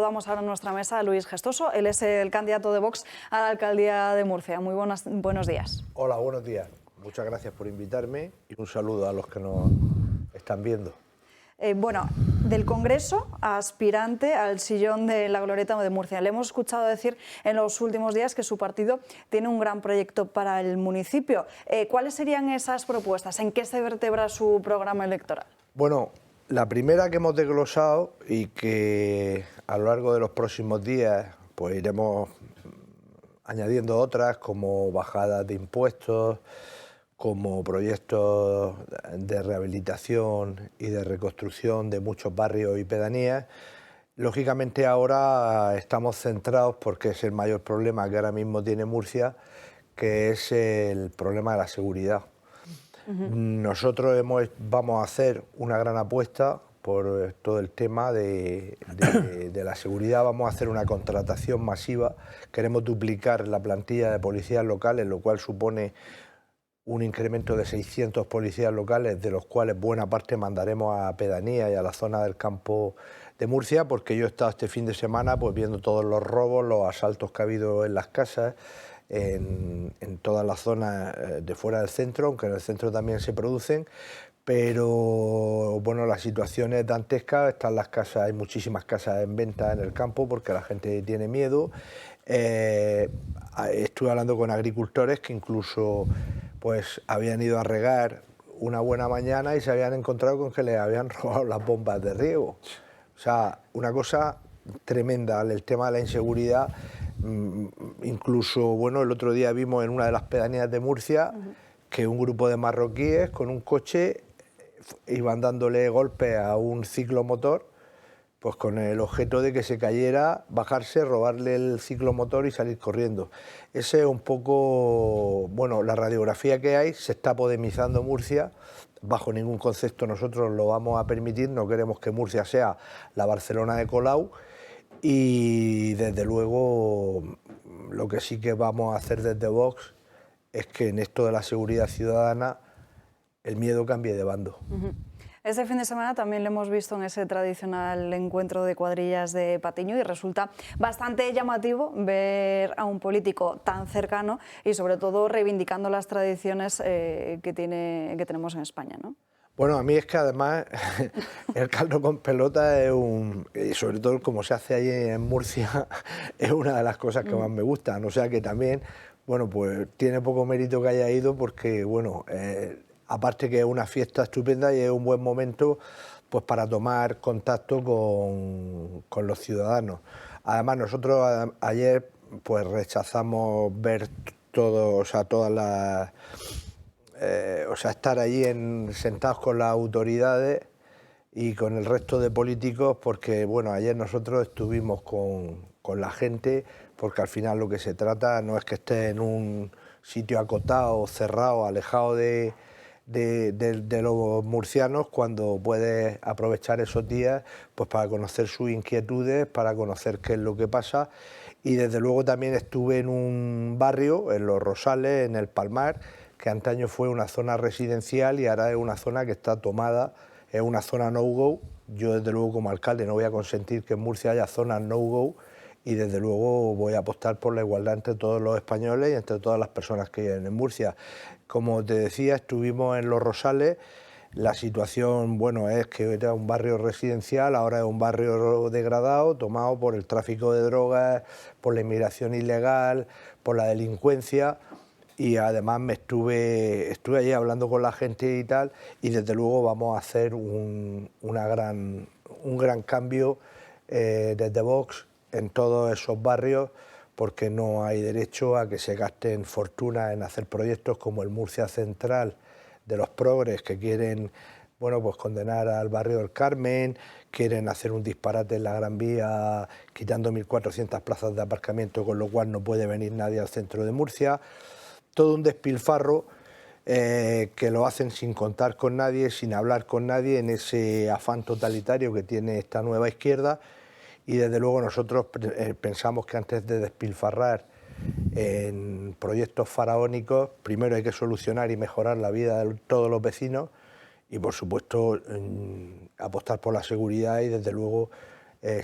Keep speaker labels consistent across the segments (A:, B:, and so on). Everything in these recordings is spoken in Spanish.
A: saludamos ahora en nuestra mesa a Luis Gestoso. Él es el candidato de Vox a la alcaldía de Murcia. Muy buenos días.
B: Hola, buenos días. Muchas gracias por invitarme y un saludo a los que nos están viendo.
A: Bueno, del Congreso, aspirante al sillón de la Glorieta de Murcia. Le hemos escuchado decir en los últimos días que su partido tiene un gran proyecto para el municipio. ¿Cuáles serían esas propuestas? ¿En qué se vertebra su programa electoral?
B: Bueno, la primera que hemos desglosado y que a lo largo de los próximos días pues iremos añadiendo otras, como bajadas de impuestos, como proyectos de rehabilitación y de reconstrucción de muchos barrios y pedanías. Lógicamente ahora estamos centrados, porque es el mayor problema que ahora mismo tiene Murcia, que es el problema de la seguridad. Nosotros vamos a hacer una gran apuesta por todo el tema de la seguridad. Vamos a hacer una contratación masiva. Queremos duplicar la plantilla de policías locales, lo cual supone un incremento de 600 policías locales, de los cuales buena parte mandaremos a pedanías y a la zona del campo de Murcia, porque yo he estado este fin de semana pues viendo todos los robos, los asaltos que ha habido en las casas, en todas las zonas de fuera del centro, aunque en el centro también se producen, pero bueno, la situación es dantesca. Están las casas, hay muchísimas casas en venta en el campo porque la gente tiene miedo. Estuve hablando con agricultores que incluso pues habían ido a regar una buena mañana y se habían encontrado con que les habían robado las bombas de riego. O sea, una cosa tremenda, el tema de la inseguridad. Incluso, bueno, el otro día vimos en una de las pedanías de Murcia que un grupo de marroquíes con un coche iban dándole golpes a un ciclomotor, pues con el objeto de que se cayera, bajarse, robarle el ciclomotor y salir corriendo. Ese es un poco, bueno, la radiografía que hay. Se está podemizando Murcia. Bajo ningún concepto nosotros lo vamos a permitir. No queremos que Murcia sea la Barcelona de Colau. Y desde luego lo que sí que vamos a hacer desde Vox es que en esto de la seguridad ciudadana el miedo cambie de bando.
A: Este fin de semana también lo hemos visto en ese tradicional encuentro de cuadrillas de Patiño y resulta bastante llamativo ver a un político tan cercano y sobre todo reivindicando las tradiciones que tenemos en España, ¿no?
B: Bueno, a mí es que además el caldo con pelota es sobre todo como se hace allí en Murcia, es una de las cosas que más me gustan. O sea que también, bueno, pues tiene poco mérito que haya ido porque, bueno, aparte que es una fiesta estupenda y es un buen momento pues para tomar contacto con los ciudadanos. Además, nosotros ayer pues rechazamos ver todo, o sea, todas las... estar allí sentados con las autoridades y con el resto de políticos, porque bueno, ayer nosotros estuvimos con la gente, porque al final lo que se trata no es que esté en un sitio acotado, cerrado, alejado de los murcianos, cuando puedes aprovechar esos días pues para conocer sus inquietudes, para conocer qué es lo que pasa. Y desde luego también estuve en un barrio, en Los Rosales, en el Palmar, que antaño fue una zona residencial y ahora es una zona que está tomada, es una zona no-go. Yo desde luego como alcalde no voy a consentir que en Murcia haya zonas no-go y desde luego voy a apostar por la igualdad entre todos los españoles y entre todas las personas que viven en Murcia. Como te decía, estuvimos en Los Rosales. La situación, bueno, es que era un barrio residencial, ahora es un barrio degradado, tomado por el tráfico de drogas, por la inmigración ilegal, por la delincuencia. Y además estuve allí hablando con la gente y tal, y desde luego vamos a hacer un gran cambio desde Vox en todos esos barrios, porque no hay derecho a que se gasten fortunas en hacer proyectos como el Murcia Central de los progres, que quieren, bueno, pues condenar al barrio del Carmen, quieren hacer un disparate en la Gran Vía quitando 1.400 plazas de aparcamiento, con lo cual no puede venir nadie al centro de Murcia. Todo un despilfarro que lo hacen sin contar con nadie, sin hablar con nadie, en ese afán totalitario que tiene esta nueva izquierda. Y desde luego nosotros pensamos que antes de despilfarrar en proyectos faraónicos, primero hay que solucionar y mejorar la vida de todos los vecinos y por supuesto apostar por la seguridad y desde luego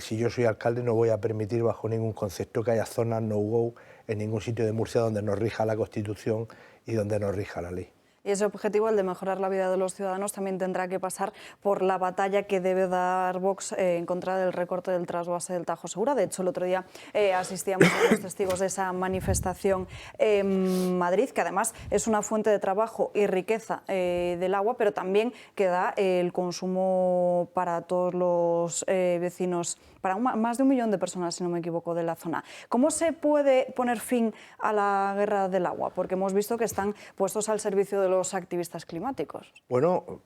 B: si yo soy alcalde no voy a permitir bajo ningún concepto que haya zonas no-go en ningún sitio de Murcia donde nos rija la Constitución y donde nos rija la ley.
A: Y ese objetivo, el de mejorar la vida de los ciudadanos, también tendrá que pasar por la batalla que debe dar Vox en contra del recorte del trasvase del Tajo Segura. De hecho, el otro día asistíamos a los testigos de esa manifestación en Madrid, que además es una fuente de trabajo y riqueza del agua, pero también que da el consumo para todos los vecinos, para más de 1 millón de personas, si no me equivoco, de la zona. ¿Cómo se puede poner fin a la guerra del agua? Porque hemos visto que están puestos al servicio de los activistas climáticos.
B: Bueno,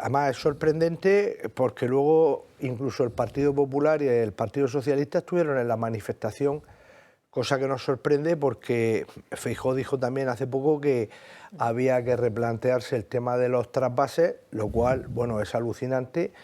B: además es sorprendente porque luego incluso el Partido Popular y el Partido Socialista estuvieron en la manifestación, cosa que nos sorprende porque Feijóo dijo también hace poco que había que replantearse el tema de los trasvases, lo cual, bueno, es alucinante.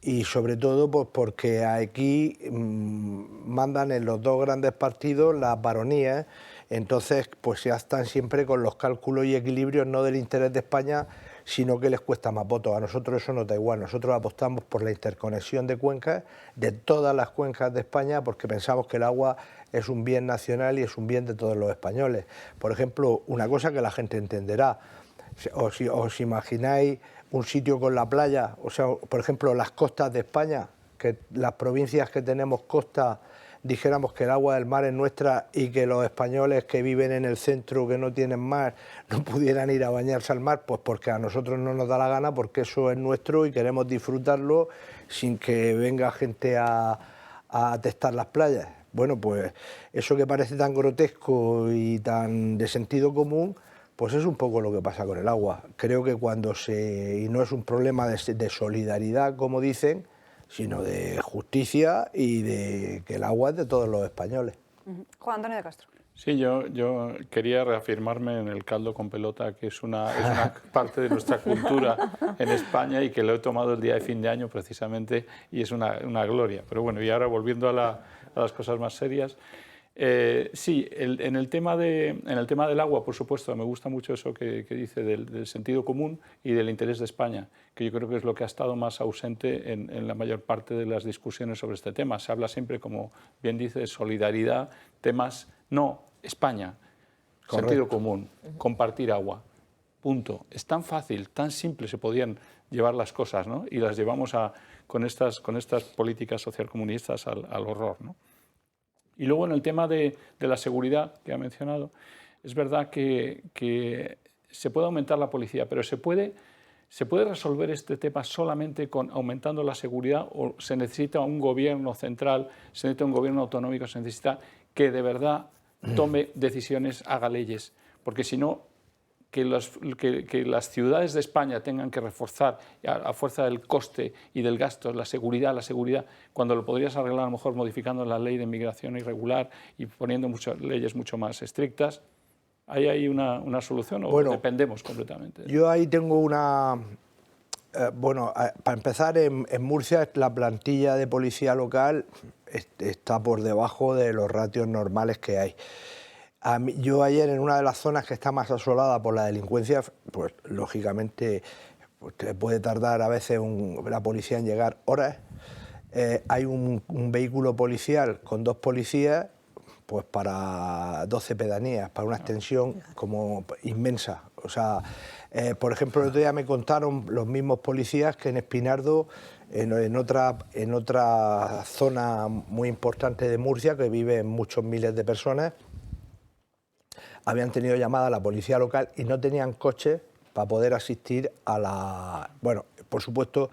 B: Y sobre todo pues porque aquí mandan en los dos grandes partidos las baronías, entonces pues ya están siempre con los cálculos y equilibrios no del interés de España, sino que les cuesta más votos. A nosotros eso nos da igual, nosotros apostamos por la interconexión de cuencas, de todas las cuencas de España, porque pensamos que el agua es un bien nacional y es un bien de todos los españoles. Por ejemplo, una cosa que la gente entenderá, os imagináis un sitio con la playa, o sea, por ejemplo, las costas de España, que las provincias que tenemos costa dijéramos que el agua del mar es nuestra y que los españoles que viven en el centro, que no tienen mar, no pudieran ir a bañarse al mar, pues porque a nosotros no nos da la gana, porque eso es nuestro y queremos disfrutarlo sin que venga gente a testar las playas. Bueno, pues eso que parece tan grotesco y tan de sentido común, pues es un poco lo que pasa con el agua. Creo que y no es un problema de solidaridad, como dicen, sino de justicia y de que el agua es de todos los españoles.
A: Juan Antonio de Castro.
C: Sí, yo quería reafirmarme en el caldo con pelota, que es una parte de nuestra cultura en España y que lo he tomado el día de fin de año precisamente y es una gloria. Pero bueno, y ahora volviendo a las cosas más serias. Sí, en el tema del agua, por supuesto, me gusta mucho eso que dice del sentido común y del interés de España, que yo creo que es lo que ha estado más ausente en la mayor parte de las discusiones sobre este tema. Se habla siempre, como bien dice, de solidaridad, temas, no, España, correcto. Sentido común, compartir agua, punto. Es tan fácil, tan simple se podían llevar las cosas, ¿no? Y las llevamos con estas políticas socialcomunistas al horror, ¿no? Y luego en el tema de la seguridad que ha mencionado, es verdad que se puede aumentar la policía, pero ¿se puede resolver este tema solamente aumentando la seguridad o se necesita un gobierno central, se necesita un gobierno autonómico, se necesita que de verdad tome decisiones, haga leyes? Porque si no, que las ciudades de España tengan que reforzar a fuerza del coste y del gasto la seguridad, cuando lo podrías arreglar a lo mejor modificando la ley de inmigración irregular y poniendo leyes mucho más estrictas. ¿Ahí hay una solución o bueno, dependemos completamente?
B: Yo ahí tengo una... para empezar, en Murcia la plantilla de policía local está por debajo de los ratios normales que hay. Yo ayer en una de las zonas que está más asolada por la delincuencia, pues lógicamente pues, puede tardar a veces la policía en llegar horas. Hay un vehículo policial con 2 policías pues para 12 pedanías, para una extensión como inmensa. O sea, por ejemplo, el otro día me contaron los mismos policías que en Espinardo, en otra zona muy importante de Murcia, que viven muchos miles de personas, habían tenido llamada a la policía local y no tenían coches para poder asistir a la... Bueno, por supuesto,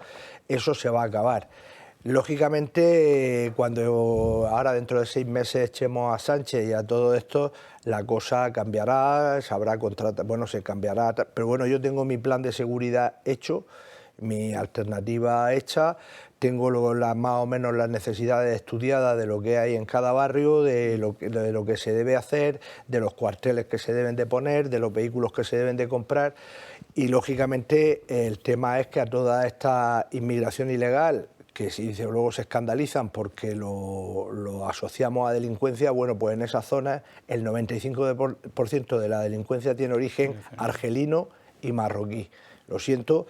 B: eso se va a acabar. Lógicamente, cuando ahora dentro de 6 meses echemos a Sánchez y a todo esto, la cosa cambiará, se habrá contratado, bueno, se cambiará, pero bueno, yo tengo mi plan de seguridad hecho, mi alternativa hecha, tengo más o menos las necesidades estudiadas de lo que hay en cada barrio, de lo que se debe hacer, de los cuarteles que se deben de poner, de los vehículos que se deben de comprar y lógicamente el tema es que a toda esta inmigración ilegal, que si luego se escandalizan porque lo asociamos a delincuencia, bueno, pues en esas zonas el 95% de la delincuencia tiene origen argelino y marroquí. Lo siento,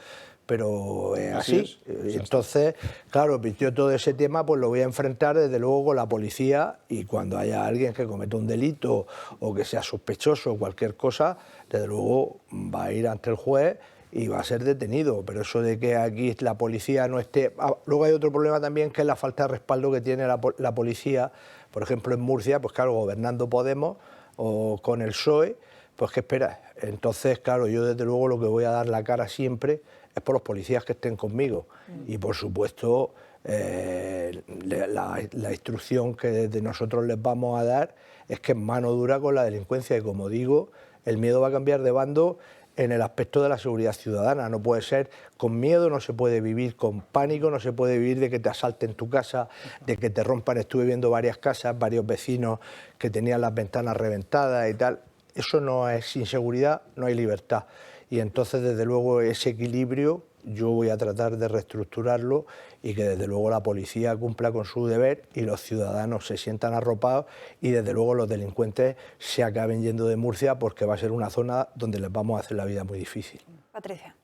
B: pero es
C: Así
B: así. Entonces, claro, yo todo ese tema pues lo voy a enfrentar desde luego con la policía, y cuando haya alguien que cometa un delito o que sea sospechoso o cualquier cosa, desde luego va a ir ante el juez y va a ser detenido. Pero eso de que aquí la policía no esté... Luego hay otro problema también, que es la falta de respaldo que tiene la policía. Por ejemplo, en Murcia, pues claro, gobernando Podemos o con el PSOE, pues ¿qué esperas? Entonces, claro, yo desde luego lo que voy a dar la cara siempre es por los policías que estén conmigo. Y por supuesto, la instrucción que desde nosotros les vamos a dar es que es mano dura con la delincuencia. Y como digo, el miedo va a cambiar de bando en el aspecto de la seguridad ciudadana. No puede ser con miedo, no se puede vivir con pánico, no se puede vivir de que te asalten tu casa, de que te rompan. Estuve viendo varias casas, varios vecinos que tenían las ventanas reventadas y tal. Eso no es inseguridad, no hay libertad. Y entonces, desde luego, ese equilibrio yo voy a tratar de reestructurarlo, y que desde luego la policía cumpla con su deber y los ciudadanos se sientan arropados, y desde luego los delincuentes se acaben yendo de Murcia, porque va a ser una zona donde les vamos a hacer la vida muy difícil.
A: Patricia.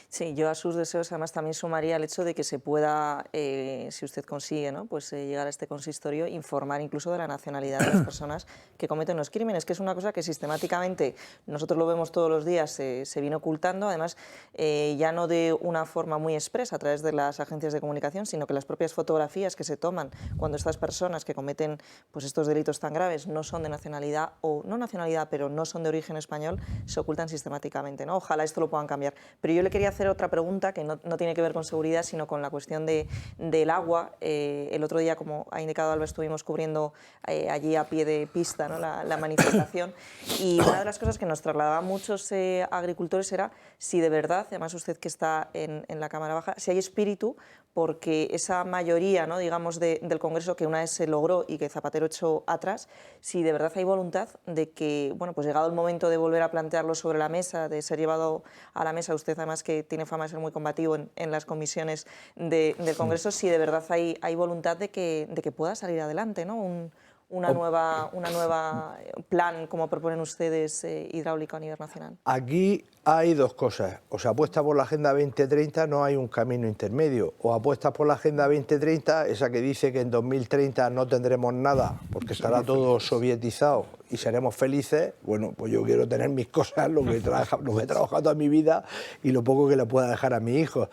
D: Sí, yo a sus deseos además también sumaría el hecho de que se pueda, si usted consigue, ¿no?, pues llegar a este consistorio, informar incluso de la nacionalidad de las personas que cometen los crímenes, que es una cosa que sistemáticamente nosotros lo vemos todos los días, se viene ocultando, además ya no de una forma muy expresa a través de las agencias de comunicación, sino que las propias fotografías que se toman cuando estas personas que cometen pues estos delitos tan graves no son de nacionalidad, o no nacionalidad, pero no son de origen español, se ocultan sistemáticamente, ¿no? Ojalá esto lo puedan cambiar. Pero yo le quería hacer otra pregunta que no tiene que ver con seguridad, sino con la cuestión del agua. El otro día, como ha indicado Alba, estuvimos cubriendo allí a pie de pista, ¿no?, la manifestación, y una de las cosas que nos trasladaban muchos agricultores era si de verdad, además usted que está en la Cámara Baja, si hay espíritu, porque esa mayoría, ¿no?, digamos, del Congreso que una vez se logró y que Zapatero echó atrás, si de verdad hay voluntad de que, bueno, pues llegado el momento de volver a plantearlo sobre la mesa, de ser llevado a la mesa, usted además que tiene fama de ser muy combativo en las comisiones del Congreso, si de verdad hay voluntad de que pueda salir adelante, ¿no?, una nueva plan, como proponen ustedes, hidráulico a nivel nacional.
B: Aquí hay dos cosas: o se apuesta por la Agenda 2030, no hay un camino intermedio, o apuestas por la Agenda 2030, esa que dice que en 2030 no tendremos nada porque estará todo sovietizado y seremos felices. Bueno, pues yo quiero tener mis cosas, lo que he trabajado toda mi vida y lo poco que le pueda dejar a mis hijos.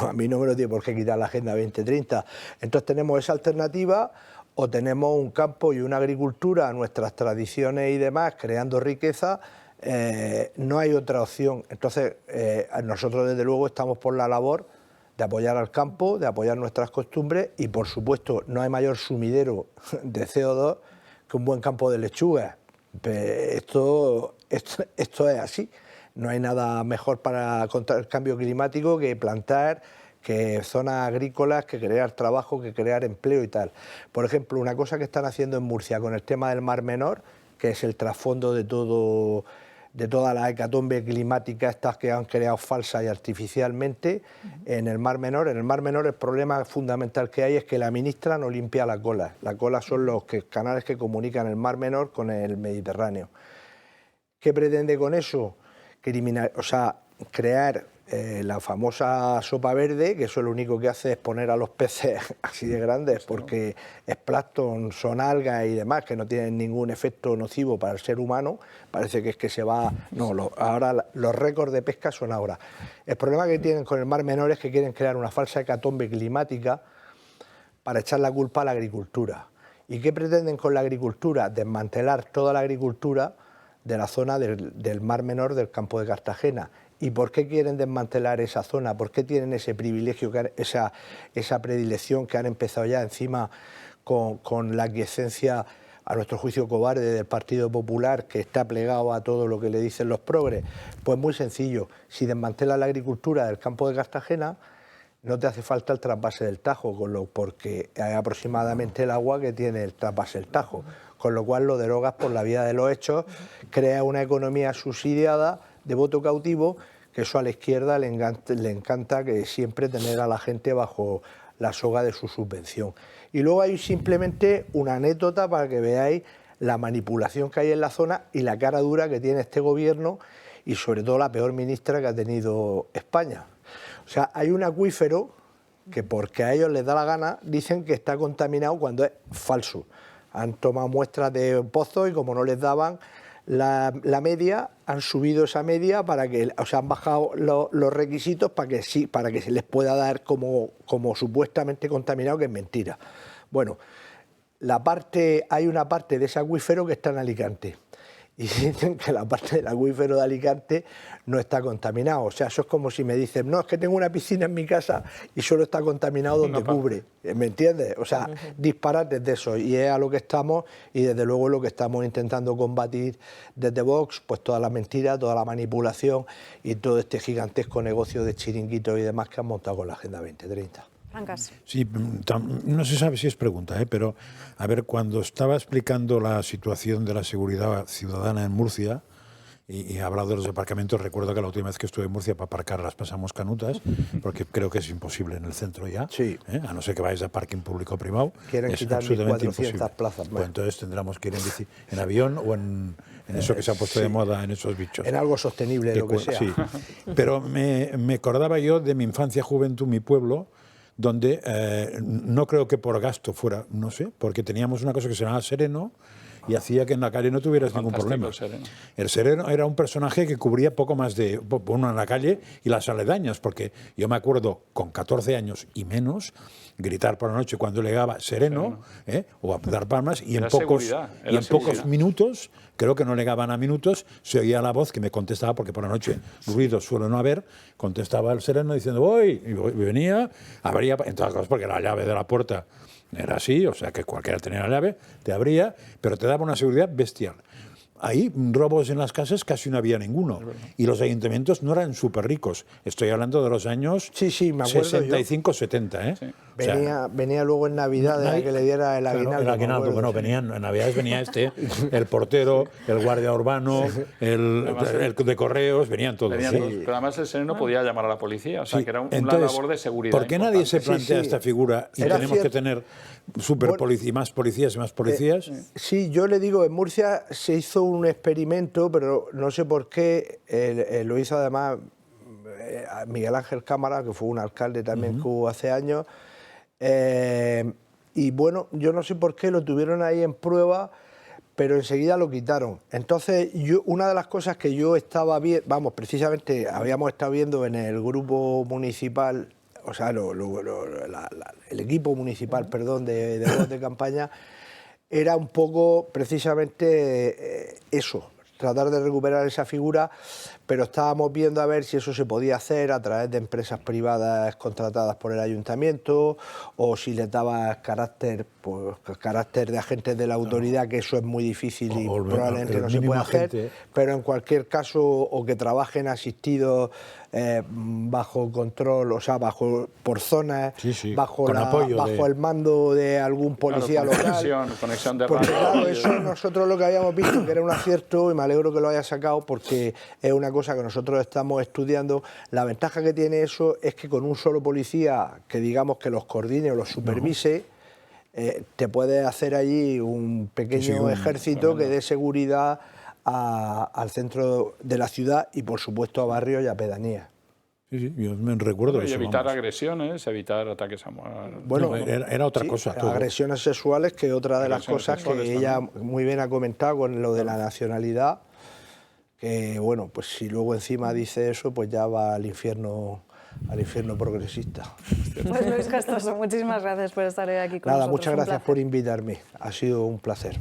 B: A mí no me lo tiene por qué quitar la Agenda 2030. Entonces tenemos esa alternativa, o tenemos un campo y una agricultura, nuestras tradiciones y demás, creando riqueza. No hay otra opción. Entonces, nosotros desde luego estamos por la labor de apoyar al campo, de apoyar nuestras costumbres, y por supuesto no hay mayor sumidero de CO2 que un buen campo de lechugas. Esto es así. No hay nada mejor contra el cambio climático que plantar, que zonas agrícolas, que crear trabajo, que crear empleo y tal. Por ejemplo, una cosa que están haciendo en Murcia con el tema del Mar Menor, que es el trasfondo de toda la hecatombe climática estas que han creado falsa y artificialmente en el Mar Menor. En el Mar Menor el problema fundamental que hay es que la ministra no limpia la cola. La cola son los canales que comunican el Mar Menor con el Mediterráneo. ¿Qué pretende con eso? Crear la famosa sopa verde, que eso lo único que hace es poner a los peces así de grandes, porque es plancton, son algas y demás, que no tienen ningún efecto nocivo para el ser humano. Parece que es que se va... No, ahora los récords de pesca son ahora. El problema que tienen con el Mar Menor es que quieren crear una falsa hecatombe climática para echar la culpa a la agricultura. ¿Y qué pretenden con la agricultura? Desmantelar toda la agricultura de la zona del Mar Menor, del campo de Cartagena. ¿Y por qué quieren desmantelar esa zona? ¿Por qué tienen ese privilegio, esa predilección que han empezado ya encima con la aquiescencia, a nuestro juicio cobarde, del Partido Popular, que está plegado a todo lo que le dicen los progres? Pues muy sencillo: si desmantelan la agricultura del campo de Cartagena, no te hace falta el trasvase del Tajo, porque hay aproximadamente el agua que tiene el trasvase del Tajo, con lo cual lo derogas por la vía de los hechos, crea una economía subsidiada de voto cautivo, que eso a la izquierda le encanta, que siempre tener a la gente bajo la soga de su subvención. Y luego hay simplemente una anécdota para que veáis la manipulación que hay en la zona y la cara dura que tiene este gobierno, y sobre todo la peor ministra que ha tenido España. O sea, hay un acuífero que porque a ellos les da la gana dicen que está contaminado cuando es falso. Han tomado muestras de pozos y como no les daban la media, han subido esa media para que, o sea, han bajado los requisitos para que sí, para que se les pueda dar como supuestamente contaminado, que es mentira. Bueno, hay una parte de ese acuífero que está en Alicante. Y dicen que la parte del acuífero de Alicante no está contaminado. O sea, eso es como si me dicen, no, es que tengo una piscina en mi casa y solo está contaminado donde cubre. ¿Me entiendes? O sea, disparates de eso. Y es a lo que estamos, y desde luego lo que estamos intentando combatir desde Vox, pues toda la mentira, toda la manipulación y todo este gigantesco negocio de chiringuitos y demás que han montado con la Agenda 2030.
A: Francas.
E: Sí, no se sabe si es pregunta, pero a ver, cuando estaba explicando la situación de la seguridad ciudadana en Murcia y he hablado de los aparcamientos, recuerdo que la última vez que estuve en Murcia para aparcar las pasamos canutas, porque creo que es imposible en el centro ya,
B: sí.
E: A no ser que vayáis a parking público o privado.
B: Quieren
E: es
B: quitar
E: absolutamente
B: 1.400
E: imposible.
B: plazas.
E: Pues entonces tendremos que ir en avión o en eso que se ha puesto de moda, en esos bichos.
B: En algo sostenible, lo que sea.
E: Sí. Pero me acordaba yo de mi infancia, juventud, mi pueblo, donde no creo que por gasto fuera, no sé, porque teníamos una cosa que se llamaba Sereno y hacía que en la calle no tuvieras ningún problema. El Sereno era un personaje que cubría poco más de uno en la calle y las aledañas, porque yo me acuerdo con 14 años y menos gritar por la noche cuando llegaba Sereno. O a dar palmas y en pocos minutos, creo que no llegaban a minutos, se oía la voz que me contestaba, porque por la noche ruido suele no haber, contestaba el Sereno diciendo voy, y venía, abría, entre otras cosas porque la llave de la puerta era así, o sea que cualquiera tenía la llave, te abría, pero te daba una seguridad bestial. Ahí robos en las casas casi no había ninguno. Y los ayuntamientos no eran súper ricos. Estoy hablando de los años
B: me acuerdo
E: 65, 70.
B: Sí. Venía luego en Navidad a que le diera el aguinaldo.
E: Claro, el aguinaldo, bueno, en Navidades venía el portero, el guardia urbano, el de correos, venían todos.
C: Pero además el Sereno podía llamar a la policía, o sea que era una labor de seguridad.
E: ¿Por qué nadie se plantea esta figura y tenemos que tener más policías y más policías?
B: Sí, yo le digo, en Murcia se hizo un experimento, pero no sé por qué, lo hizo además Miguel Ángel Cámara, que fue un alcalde también que hubo hace años, y bueno, yo no sé por qué lo tuvieron ahí en prueba, pero enseguida lo quitaron. Entonces, una de las cosas que yo estaba viendo, precisamente habíamos estado viendo en el grupo municipal, o sea, el equipo municipal, perdón, de voz de campaña, era un poco precisamente eso, tratar de recuperar esa figura, pero estábamos viendo a ver si eso se podía hacer a través de empresas privadas contratadas por el ayuntamiento o si les daba carácter de agentes de la autoridad, que eso es muy difícil y probablemente no se puede hacer, pero en cualquier caso, o que trabajen asistidos bajo control, o sea, por zonas, bajo el mando de algún policía local.
C: Conexión de
B: porque
C: radio.
B: Claro, eso nosotros lo que habíamos visto que era un acierto, y me alegro que lo haya sacado porque es una cosa que nosotros estamos estudiando. La ventaja que tiene eso es que con un solo policía que digamos que los coordine o los supervise, te puede hacer allí un pequeño ejército que dé seguridad al centro de la ciudad y por supuesto a barrios y a pedanías.
E: Sí, yo me recuerdo eso.
C: Y evitar agresiones, evitar ataques a
E: Bueno, era otra cosa.
B: Agresiones sexuales, que otra de las cosas que ella muy bien ha comentado con lo de la nacionalidad, que bueno, pues si luego encima dice eso, pues ya va al infierno progresista.
A: Pues Luis Gestoso, muchísimas gracias por estar hoy aquí con nosotros.
B: Muchas gracias por invitarme, ha sido un placer.